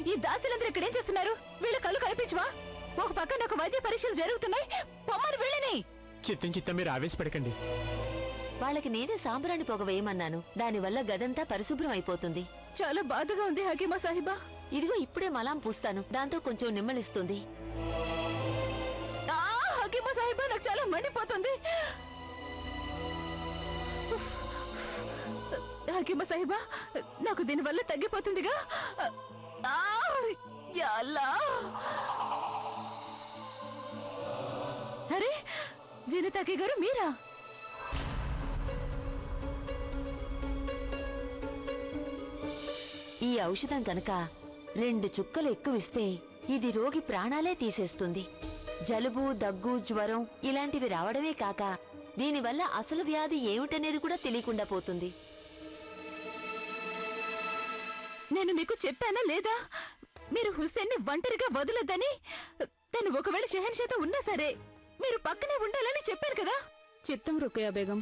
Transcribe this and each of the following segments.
ఈ దాసులందరూ ఇక్కడేం చేస్తున్నారు? వీళ్ళ కళ్ళు కనిపించవా? ఒక పక్క నాకు వైద్య పరీక్షలు జరుగుతున్నాయి, పొమ్మని వీళ్ళని. చిత్తం మీరు ఆవేశపడకండి. వాళ్ళకి నేనే సాంబ్రాణి పొగ వేయమన్నాను. దానివల్ల గదంతా పరిశుభ్రం అయిపోతుంది. చాలా బాధగా ఉంది హకీమా సాహిబా. ఇదిగో ఇప్పుడే మలాం పూస్తాను, దాంతో కొంచెం నిమ్మలిస్తుంది. హకీమా సాహిబా, నాకు చాలా మండిపోతుంది. హకీమా సాహిబా, నాకు దీనివల్ల తగ్గిపోతుందిగా. అరే జీనతాకి గారు, మీరా? ఈ ఔషధం కనుక 2 చుక్కలు ఎక్కువిస్తే ఇది రోగి ప్రాణాలే తీసేస్తుంది. జలుబు, దగ్గు, జ్వరం ఇలాంటివి రావడమే కాక దీనివల్ల అసలు వ్యాధి ఏమిటనేది కూడా తెలియకుండా పోతుంది. నేను మీకు చెప్పానా లేదా? మీరు హుస్సేన్ ని ఒంటరిగా వదలొద్దని. తను ఒకవేళ షెహన్షాతో ఉన్నా సరే మీరు పక్కనే ఉండాలని చెప్పాను కదా. చిత్తం రుకయ్య బేగం.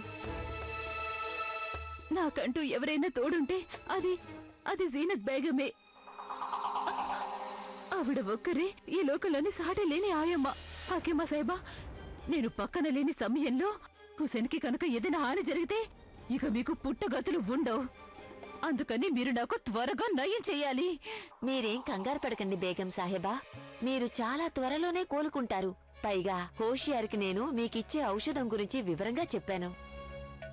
నాకంటూ ఎవరైనా తోడుంటే అది జీనత్ బేగమే. ఆవిడ ఒక్కరే ఈ లోకంలోని సాటి లేని ఆయమ్మ. హకీమా సాహిబా, నేను పక్కన లేని సమయంలో హుస్సేన్ కి కనుక ఏదైనా హాని జరిగితే ఇక మీకు పుట్టగతులు ఉండవు. అందుకని మీరు నాకు త్వరగా నయం చెయ్యాలి. మీరేం కంగారు పడకండి బేగం సాహెబా, మీరు చాలా త్వరలోనే కోలుకుంటారు. పైగా హోషియార్కి నేను మీకిచ్చే ఔషధం గురించి వివరంగా చెప్పాను.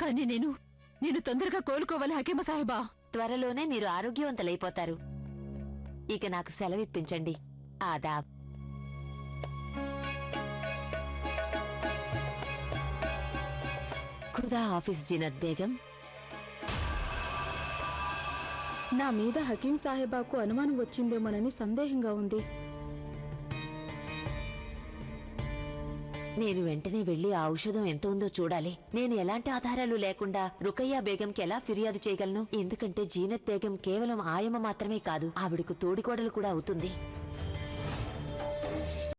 కానీ నేను తొందరగా కోలుకోవాలి హకీమా సాహిబా. త్వరలోనే మీరు ఆరోగ్యవంతులైపోతారు. ఇక నాకు సెలవిప్పించండి. ఆదాబ్. ఖుదా ఆఫీస్ జీనత్ బేగం. నా మీద హకీం సాహెబాకు అనుమానం వచ్చిందేమోనని సందేహంగా ఉంది. నేను వెంటనే వెళ్లి ఆ ఔషధం ఎంత ఉందో చూడాలి. నేను ఎలాంటి ఆధారాలు లేకుండా రుకయ్యా బేగంకి ఎలా ఫిర్యాదు చేయగలను? ఎందుకంటే జీనత్ బేగం కేవలం ఆయమ్మ మాత్రమే కాదు, ఆవిడకు తోడికోడలు కూడా అవుతుంది.